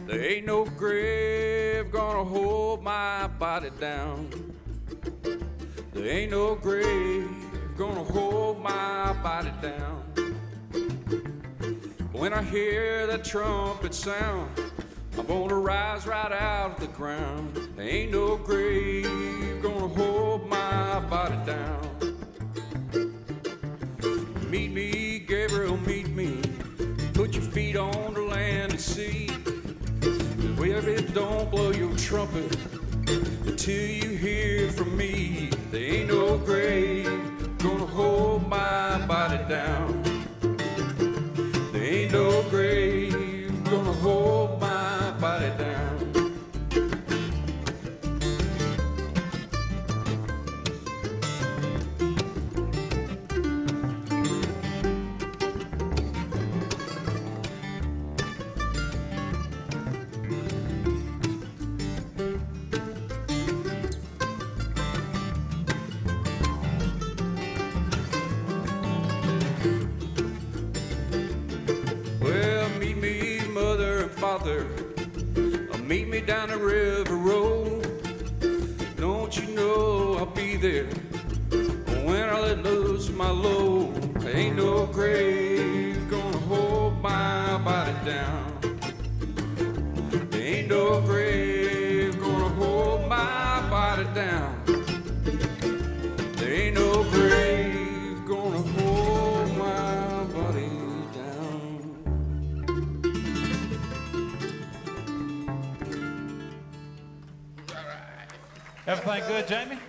There ain't no grave gonna hold my body down. There ain't no grave gonna hold my body down. When I hear that trumpet sound, I'm gonna rise right out of the ground. There ain't no grave gonna hold my body down. Meet me, Gabriel, meet me. Put your feet on the land and sea. Baby, don't blow your trumpet until you hear from me. There ain't no grave gonna hold my body down. There ain't no grave gonna hold my body down. Meet me down the river road. Don't you know I'll be there when I let loose my load. There ain't no grave gonna hold my body down. There ain't no grave gonna hold my body down. There ain't no grave gonna hold my body down. Everything good, Jamie?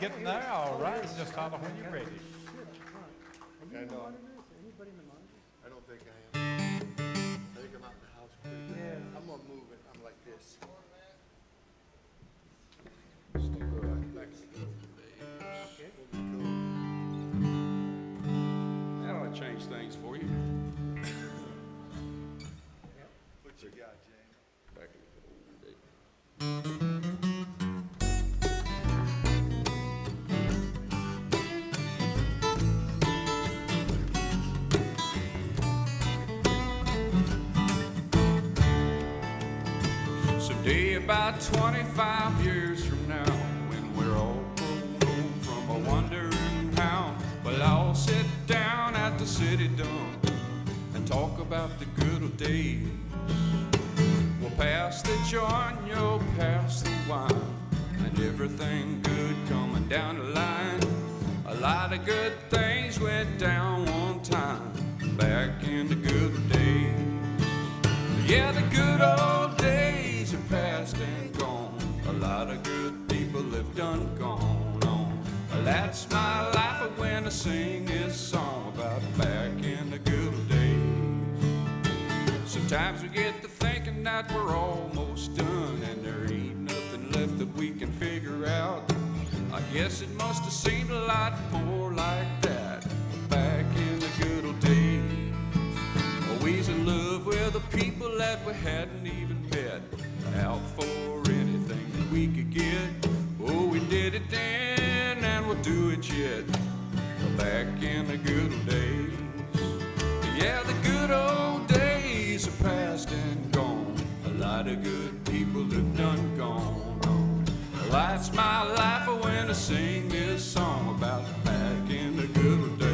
Getting there? All right. Just holler when you're ready. I know. I don't think I am. I think I'm out the house pretty good. Yeah. I'm gonna move it. I'm like this. That ought to change things for you. What you got, James? Back in the old days. Someday about 25 years from now, when we're all grown old from a wandering hound, well, I'll sit down at the city dump and talk about the good old days. We'll pass the joint, you'll pass the wine, and everything good coming down the line. A lot of good things went down one time, back in the good old days. Yeah, the good old days are past and gone. A lot of good people have done gone on. Well, that's my life when I sing this song about back in the good old days. Sometimes we get to thinking that we're almost done, and there ain't nothing left that we can figure out. I guess it must have seemed a lot more like that back in the good old days. Always in love with the people that we hadn't even met, out for anything that we could get. Oh, we did it then and we'll do it yet, back in the good old days. Yeah, the good old days are past and gone. A lot of good people have done gone on. Well, that's my life when I sing this song about back in the good old days.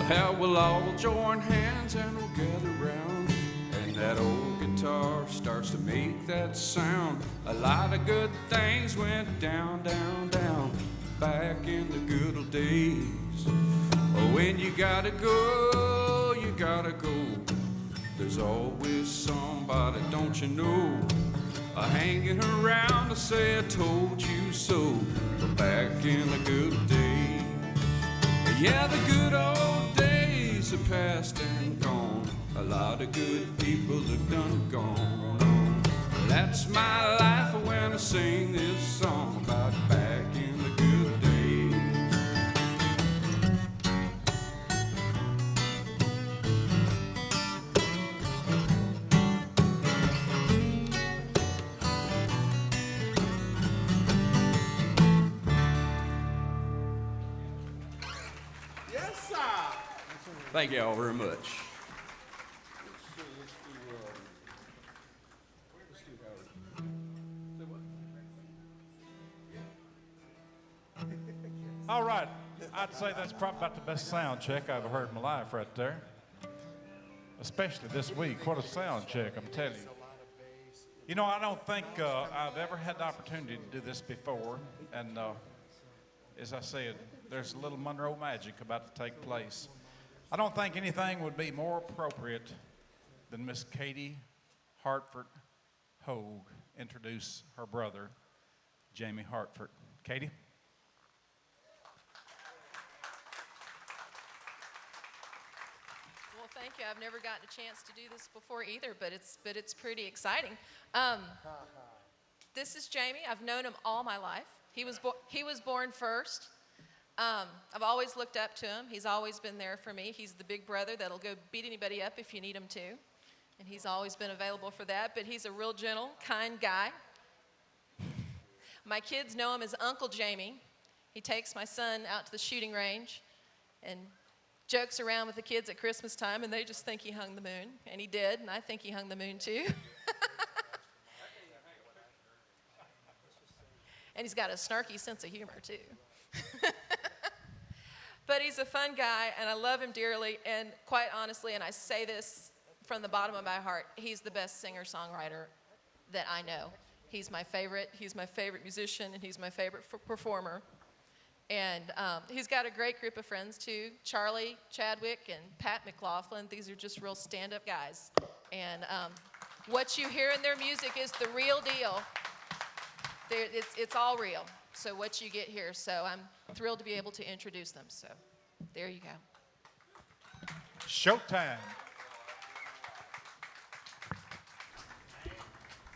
How we'll all join hands and we'll gather round, and that old guitar starts to make that sound. A lot of good things went down, down, down, back in the good old days. Oh, when you gotta go, you gotta go. There's always somebody, don't you know, hanging around to say I told you so. But back in the good days, yeah, the good old days are past and gone. A lot of good people have done gone on. That's my life when I sing this song about back in the good days. Yes, sir. Thank you all very much. All right, I'd say that's probably about the best sound check I've heard in my life right there. Especially this week. What a sound check, I'm telling you. You know, I don't think I've ever had the opportunity to do this before. And as I said, there's a little Monroe magic about to take place. I don't think anything would be more appropriate than Miss Katie Hartford Hogue introduce her brother, Jamie Hartford. Katie? Well, thank you. I've never gotten a chance to do this before either, but it's pretty exciting. This is Jamie. I've known him all my life. He was born first. I've always looked up to him. He's always been there for me. He's the big brother that'll go beat anybody up if you need him to, and he's always been available for that. But he's a real gentle, kind guy. My kids know him as Uncle Jamie. He takes my son out to the shooting range and jokes around with the kids at Christmas time, and they just think he hung the moon, and he did, and I think he hung the moon too. And he's got a snarky sense of humor too. But he's a fun guy, and I love him dearly, and quite honestly, and I say this from the bottom of my heart, he's the best singer-songwriter that I know. He's my favorite musician, and he's my favorite performer. And he's got a great group of friends too, Charlie Chadwick and Pat McLaughlin. These are just real stand-up guys. And what you hear in their music is the real deal. It's all real. So what you get here. So I'm thrilled to be able to introduce them. So there you go. Showtime.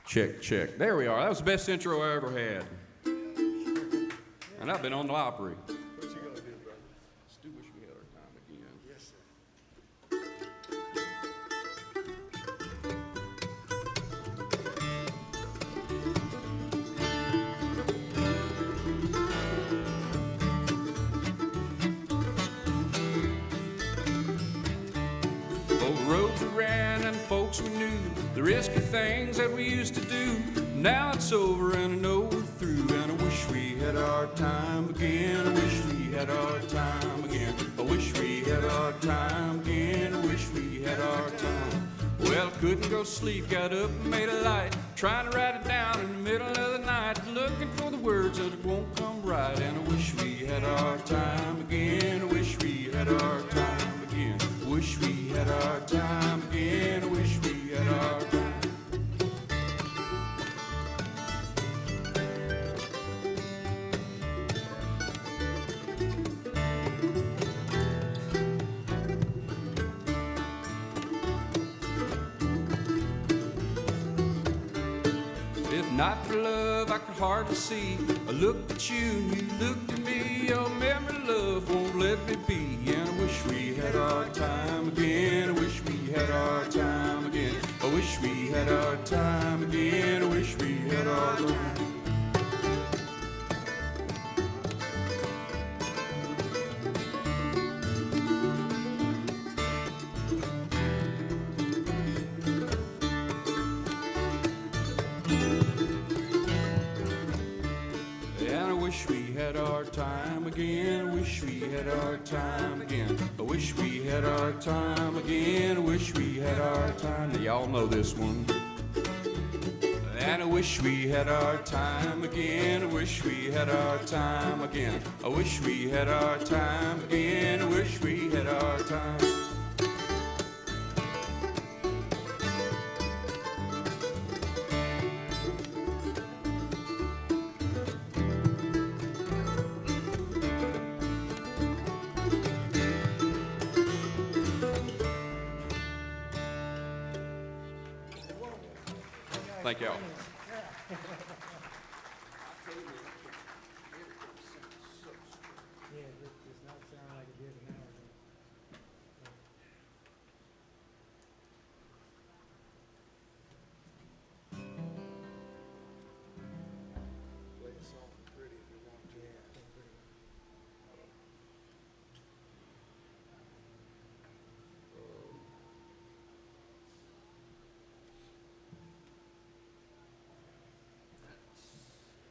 Check, check. There we are. That was the best intro I ever had. And I've been on the Opry. What you gonna do, brother? Still wish we had our time again. Yes, sir. Both roads we ran and folks we knew, the risky things that we used to do. Now it's over and I know we're through, and I wish we had our time again. I wish we had our time again. I wish we had our time again. I wish we had our time. Well, I couldn't go to sleep, got up and made a light, trying to write it down in the middle of the night, looking for the words that it won't come right. And I wish we had our time again. I wish we had our time again. I wish we had our time again. I wish we had our time. Not for love, I could hardly see. I looked at you and you looked at me. Your memory, love, won't let me be. And I wish we had our time again. I wish we had our time again. I wish we had our time again. I wish we had our time. Time again, I wish we had our time again. I wish we had our time again. I wish we had our time. Now, y'all know this one. And I wish we had our time again. I wish we had our time again. I wish we had our time again. I wish we had our time. Thank y'all. Yeah, it does not sound like it did an hour ago. Play a song pretty if you want to.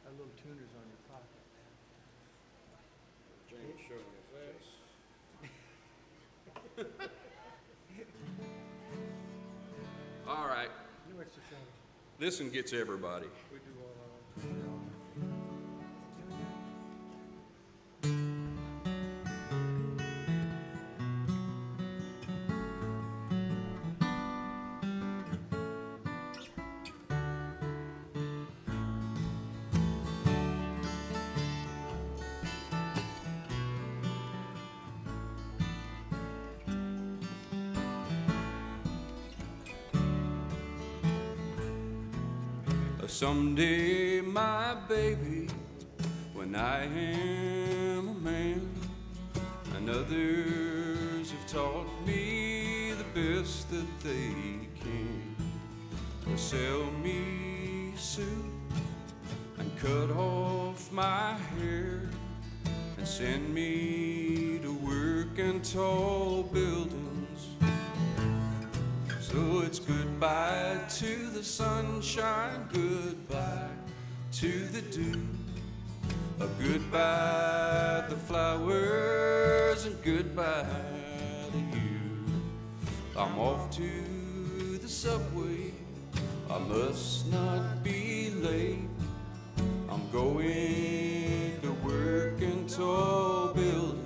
Our little tuners on your pocket. James showing his ass. All right, You know what you're saying? this one gets everybody. We do all our own. Someday, my baby, when I am a man, and others have taught me the best that they can, they'll sell me a suit and cut off my hair and send me to work in tall buildings. So it's goodbye to the sunshine, goodbye to the dew, a goodbye the flowers, and goodbye to you. I'm off to the subway, I must not be late. I'm going to work in tall buildings.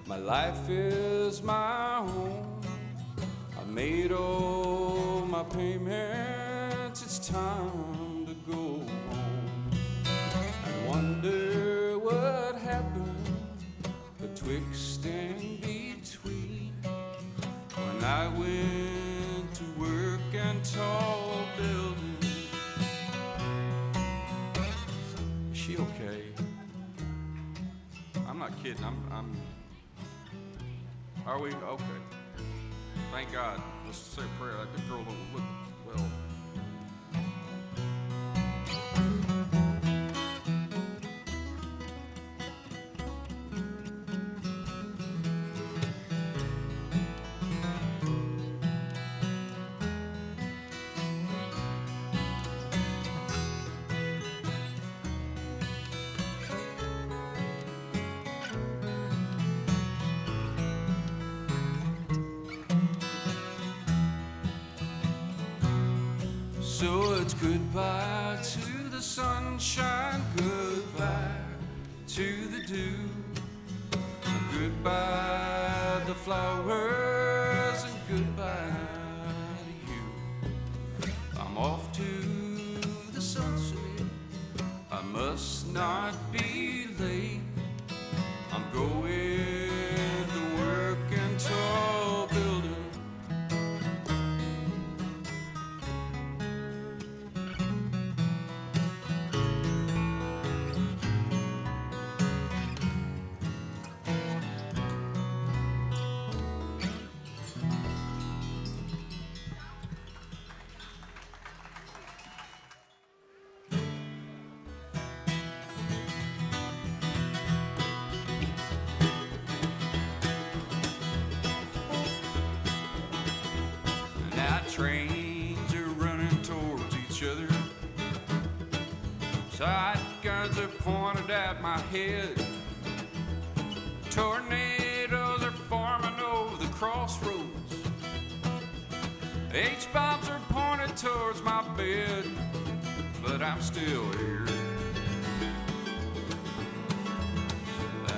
My life is my home. I made all my payments. It's time to go home. I wonder what happened betwixt and between when I went to work in tall buildings. Is she okay? I'm not kidding. Are we? Okay. Thank God. Let's say a prayer. That girl don't look well. So it's goodbye to the sunshine, goodbye to the dew, goodbye the flowers, and goodbye to you. I'm off to the sunset, I must not be late. I'm going to work in tall buildings. Trains are running towards each other. Shotguns are pointed at my head. Tornadoes are forming over the crossroads. H-bombs are pointed towards my bed, but I'm still here.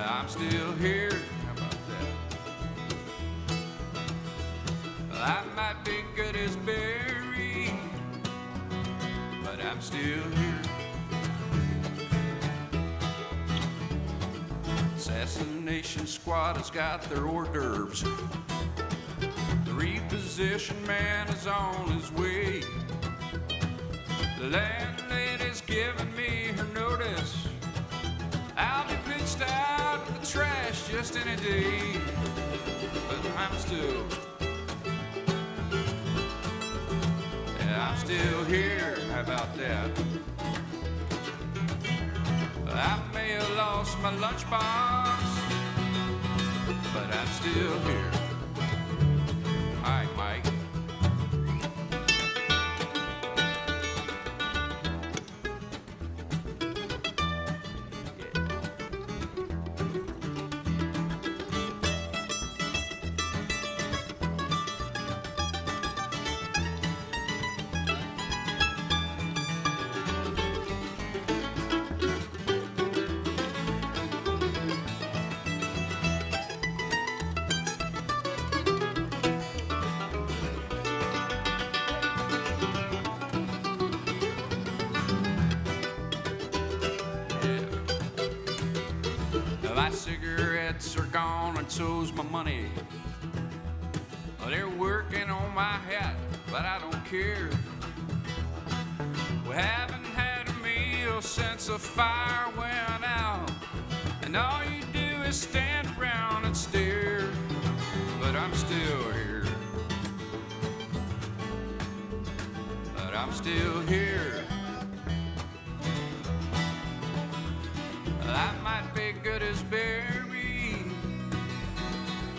I'm still here. How about that? I might be good as Barry, but I'm still here. Assassination squad has got their hors d'oeuvres. The repossession man is on his way. The landlady's giving me her notice. I'll be pitched out of the trash just any day. But I'm still here. How about that? I may have lost my lunchbox, but I'm still here. All right, Mike. My cigarettes are gone and so's my money. They're working on my hat, but I don't care. We haven't had a meal since the fire went out, and all you do is stand around and stare. But I'm still here. But I'm still here. I might be good as Barry,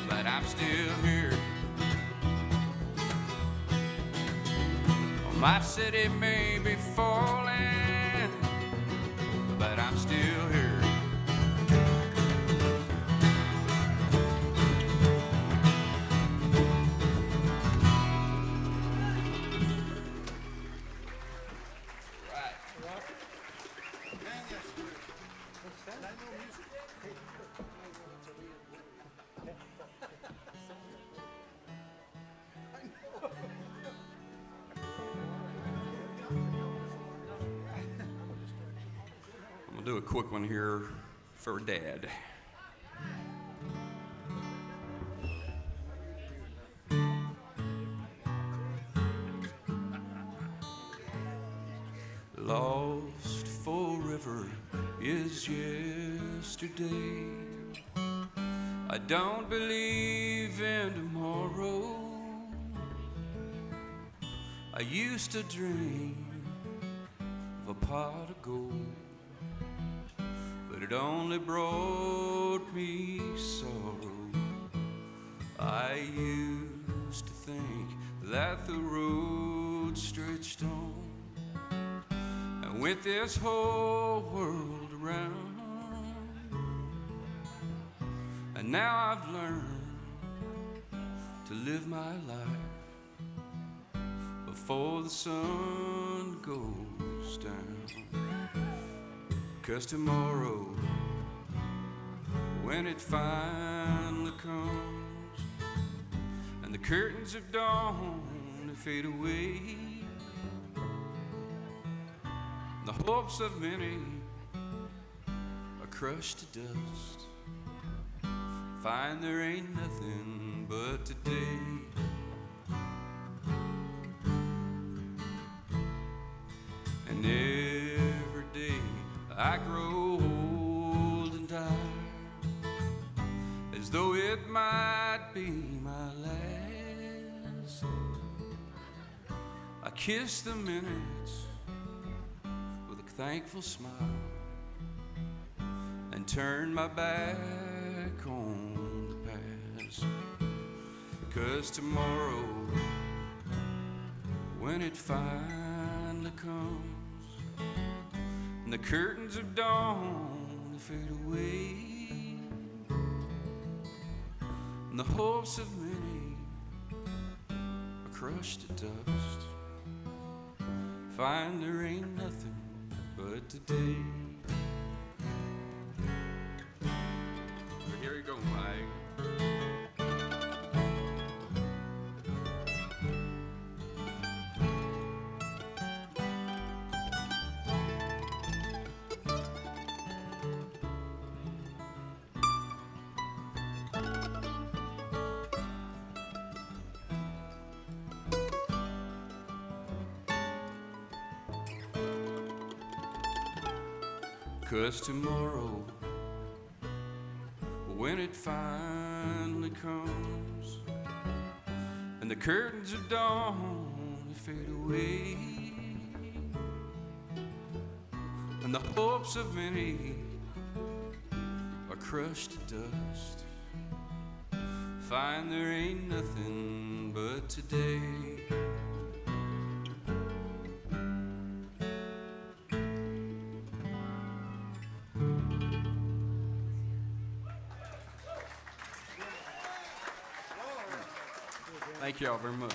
but I'm still here. My city may be falling, but I'm still here. Do a quick one here for Dad. Lost forever is yesterday. I don't believe in tomorrow. I used to dream of a pot of gold, but it only brought me sorrow. I used to think that the road stretched on, and with this whole world around, and now I've learned to live my life before the sun goes down. 'Cause tomorrow, when it finally comes, and the curtains of dawn fade away, the hopes of many are crushed to dust, find there ain't nothing but today. And every day I grow old and tired, as though it might be my last. I kiss the minutes with a thankful smile and turn my back on the past. 'Cause tomorrow, when it finally comes, and the curtains of dawn fade away, and the hopes of many are crushed to dust. Find there ain't nothing but today. But here you go, Mike. Cause tomorrow, when it finally comes, and the curtains of dawn fade away, and the hopes of many are crushed to dust, find there ain't nothing but today. Thank y'all very much.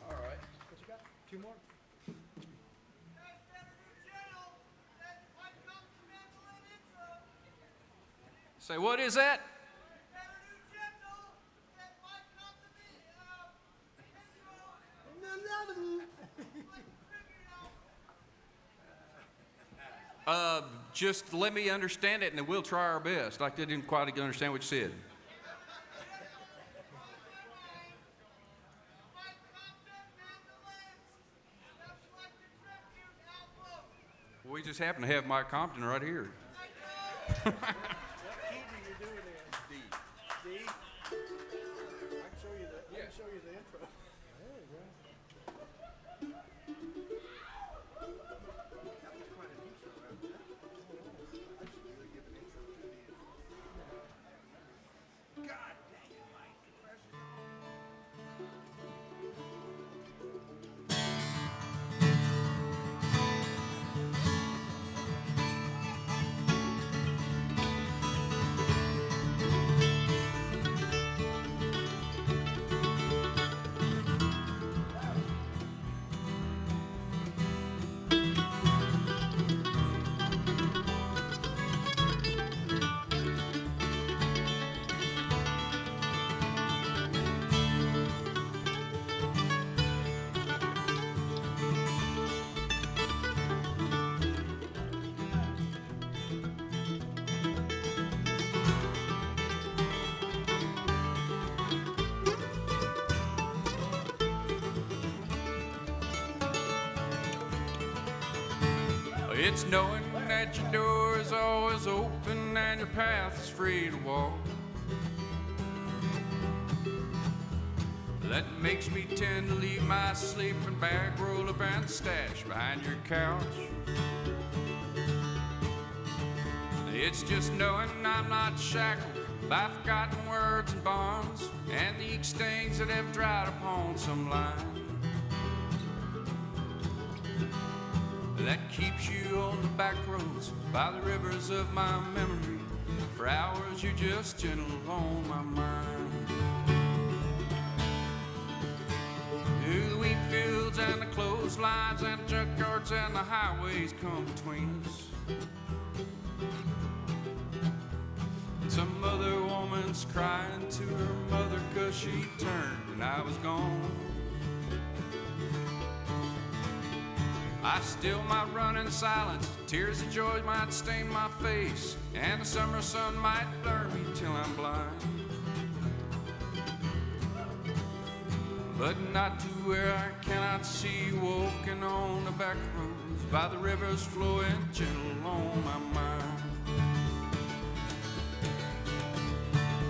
All right. What you got? Two more? Say, what is that? Just let me understand it, and then we'll try our best. Like they didn't quite understand what you said. We just happen to have Mike Compton right here. What key do you do it in? D. D? I can show you the, I can show you the intro. There you go. That was quite an intro right there. I should really give an intro to these. God dang it, Mike. It's knowing that your door is always open and your path is free to walk. That makes me tend to leave my sleeping bag rolled up and stashed behind your couch. It's just knowing I'm not shackled by forgotten words and bonds and the ink stains that have dried upon some line. That keeps you on the back roads by the rivers of my memory. For hours you're just gentle on my mind. Through the wheat fields and the clotheslines and the junkyards and the highways come between us. And some other woman's crying to her mother 'cause she turned and I was gone. I still might run in silence, tears of joy might stain my face, and the summer sun might blur me till I'm blind. But not to where I cannot see you walking on the back roads by the rivers flowing gentle on my mind.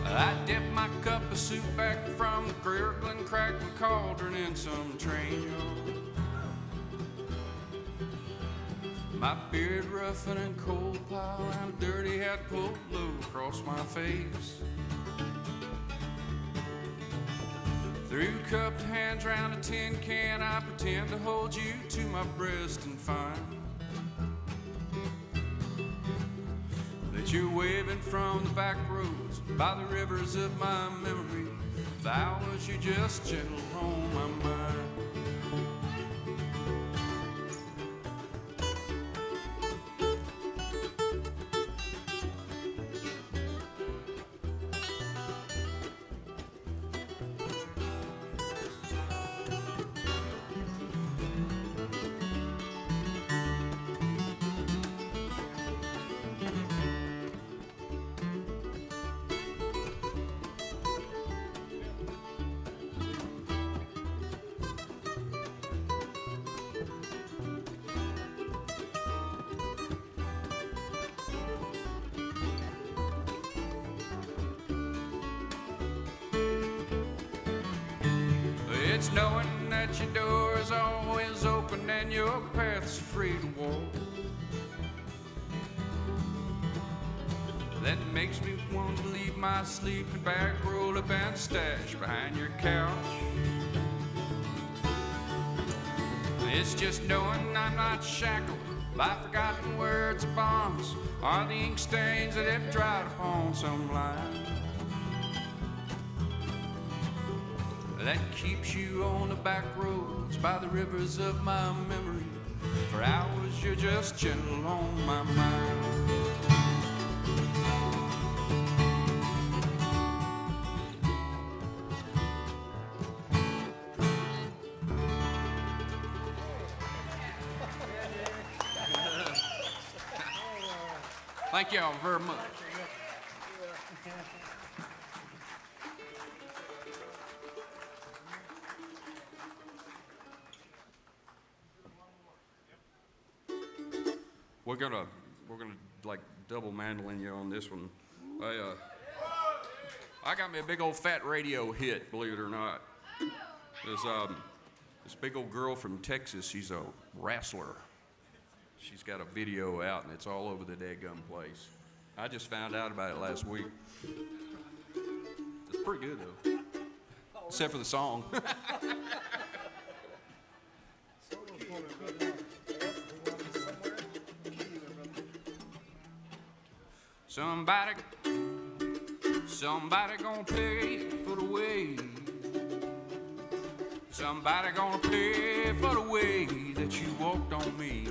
I dip my cup of soup back from the gurgling, crackling cauldron in some train yard. My beard roughened and coal pile and a dirty hat pulled low across my face. Through cupped hands round a tin can, I pretend to hold you to my breast and find that you're waving from the back roads by the rivers of my memory. For hours you just gentle on my mind. It's knowing that your door is always open and your path's free to walk. That makes me want to leave my sleeping bag rolled up and stashed behind your couch. It's just knowing I'm not shackled by forgotten words or bonds, or the ink stains that have dried upon some line. That keeps you on the back roads by the rivers of my memory. For hours you're just gentle on my mind. Thank you all very much. We're gonna like double mandolin you on this one. I got me a big old fat radio hit, believe it or not. This big old girl from Texas, she's a wrestler. She's got a video out and it's all over the daggum place. I just found out about it last week. It's pretty good though, except for the song. Somebody gonna pay for the way. Somebody gonna pay for the way that you walked on me.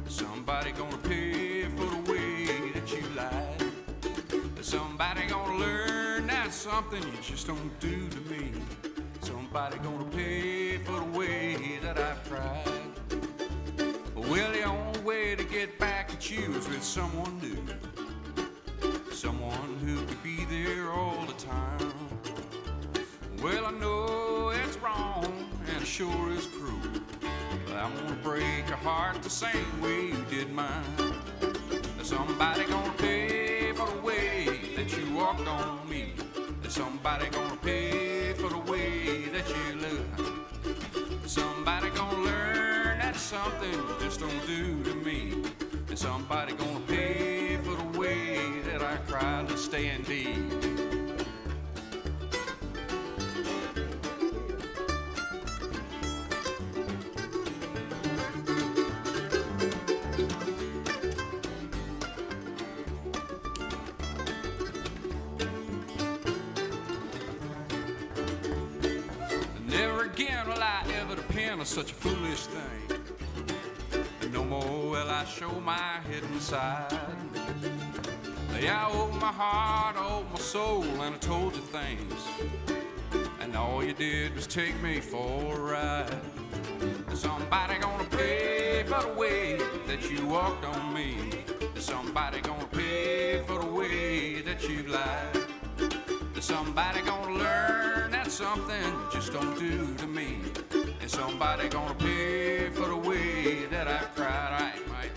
Somebody gonna pay for the way that you lied. Somebody gonna learn that's something you just don't do to me. Somebody gonna pay for the way that I've cried. Well, the only way to get back at you is with someone new. Someone who could be there all the time. Well, I know it's wrong and it sure is cruel, but I wanna break your heart the same way you did mine. Somebody gonna pay for the way that you walked on me. Somebody gonna pay for the way that you loved. Somebody gonna learn that's something you just don't do to me. And somebody gonna pay for the way that I cried to stay in deep. Never again will I ever depend on such a foolish thing. No more will I show my hidden side. Yeah, I opened my heart, I opened my soul, and I told you things. And all you did was take me for a ride. Somebody gonna pay for the way that you walked on me. Somebody gonna pay for the way that you lied. Somebody gonna learn that's something you just don't do to me. And somebody gonna pay for the way that I cried. All right, Mike.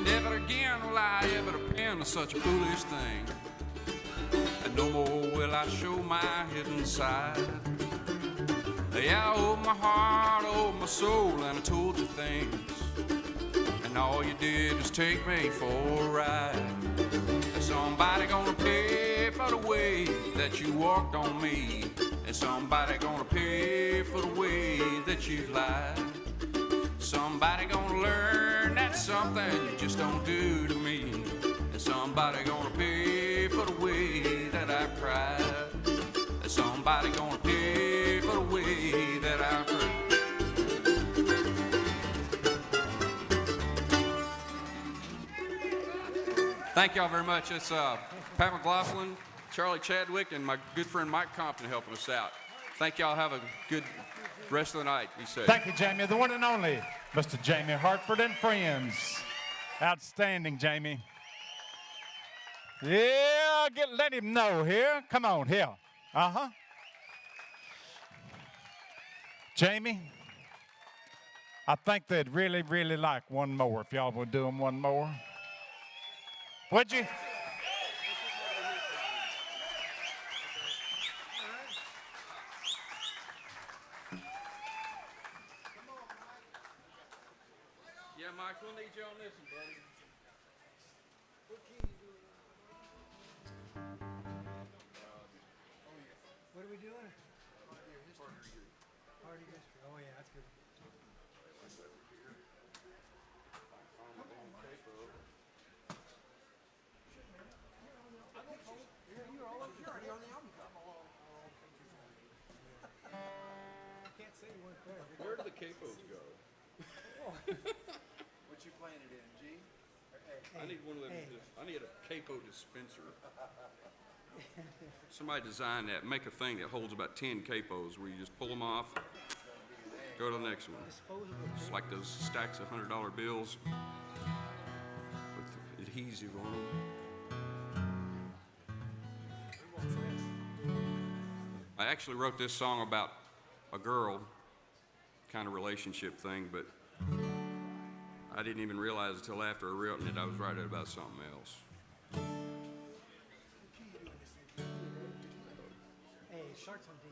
Never again will I ever depend on such a foolish thing. And no more will I show my hidden side. Yeah, I opened my heart, I opened my soul, and I told you things. And and all you did was take me for a ride. Is somebody gonna pay for the way that you walked on me? Is somebody gonna pay for the way that you lied? Somebody gonna learn that's something you just don't do to me. Is somebody gonna pay for the way that I cried? Is somebody gonna pay for the way that I cried? Thank y'all very much. It's Pat McLaughlin, Charlie Chadwick, and my good friend Mike Compton helping us out. Thank y'all. Have a good rest of the night. Be safe. Thank you, Jamie. The one and only Mr. Jamie Hartford and friends. Outstanding, Jamie. Yeah, let him know here. Come on, here. Uh-huh. Jamie, I think they'd really, really like one more if y'all would do them one more. Would you? Yeah, Mike, we'll need you on this one, buddy. What are we doing? Party history. Oh yeah, that's good. I can't say you weren't there. Where do the capos go? What you playing it in, G? I need one of them. I need a capo dispenser. Somebody design that. Make a thing that holds about 10 capos where you just pull them off, go to the next one. It's like those stacks of $100 bills with adhesive on them. I actually wrote this song about a girl kind of relationship thing, but I didn't even realize until after I wrote it I was writing about something else. Hey, sharks on D.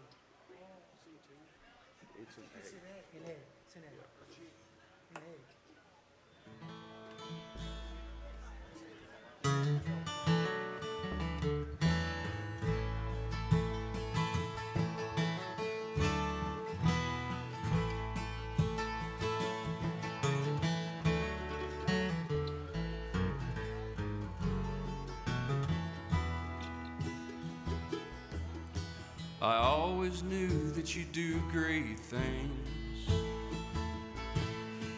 It's an It's egg. an egg. An egg. It's an egg. An egg. I always knew that you do great things.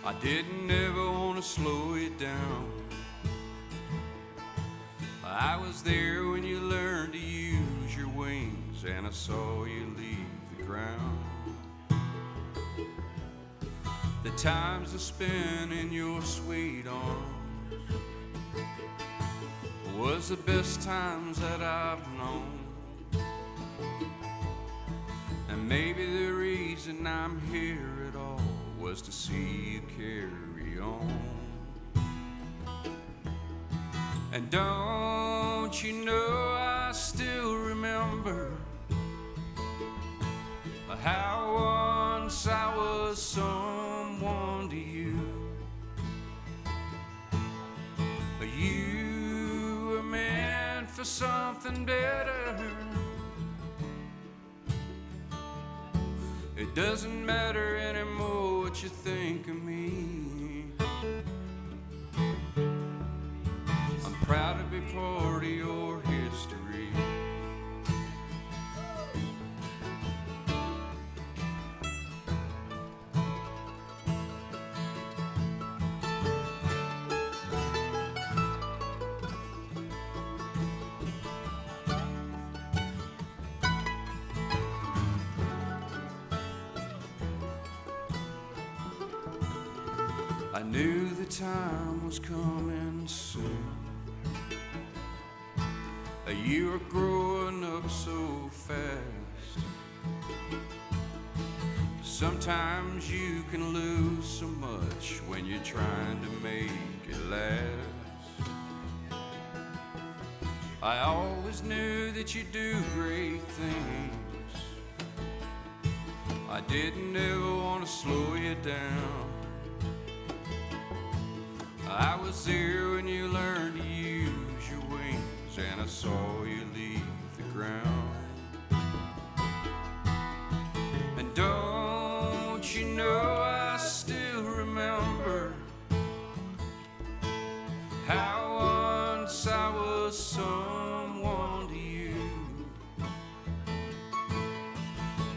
I didn't ever want to slow it down. I was there when you learned to use your wings, and I saw you leave the ground. The times I spent in your sweet arms was the best times that I've known. And maybe the reason I'm here at all was to see you carry on. And don't you know I still remember how once I was someone to you. You were meant for something better. It doesn't matter anymore what you think of me. I'm proud to be part of your history. I knew the time was coming soon. You were growing up so fast. Sometimes you can lose so much when you're trying to make it last. I always knew that you do great things. I didn't ever want to slow you down. I was there when you learned to use your wings, and I saw you leave the ground. And don't you know I still remember how once I was someone to you,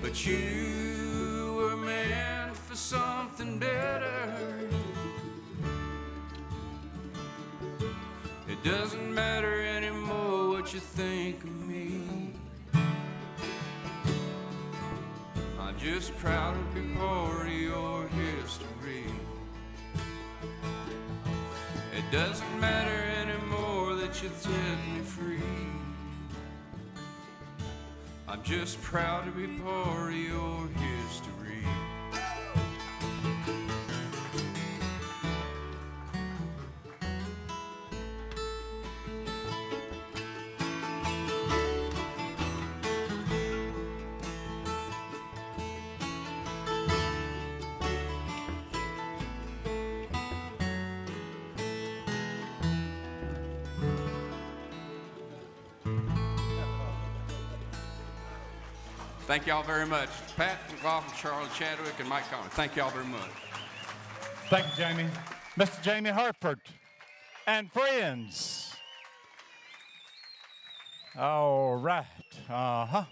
but you were meant for something better. It doesn't matter anymore what you think of me. I'm just proud to be part of your history. It doesn't matter anymore that you set me free. I'm just proud to be part of your history. Thank y'all very much. Pat McLaughlin, Charlie Chadwick, and Mike Connor. Thank y'all very much. Thank you, Jamie. Mr. Jamie Hartford and friends. All right. Uh-huh.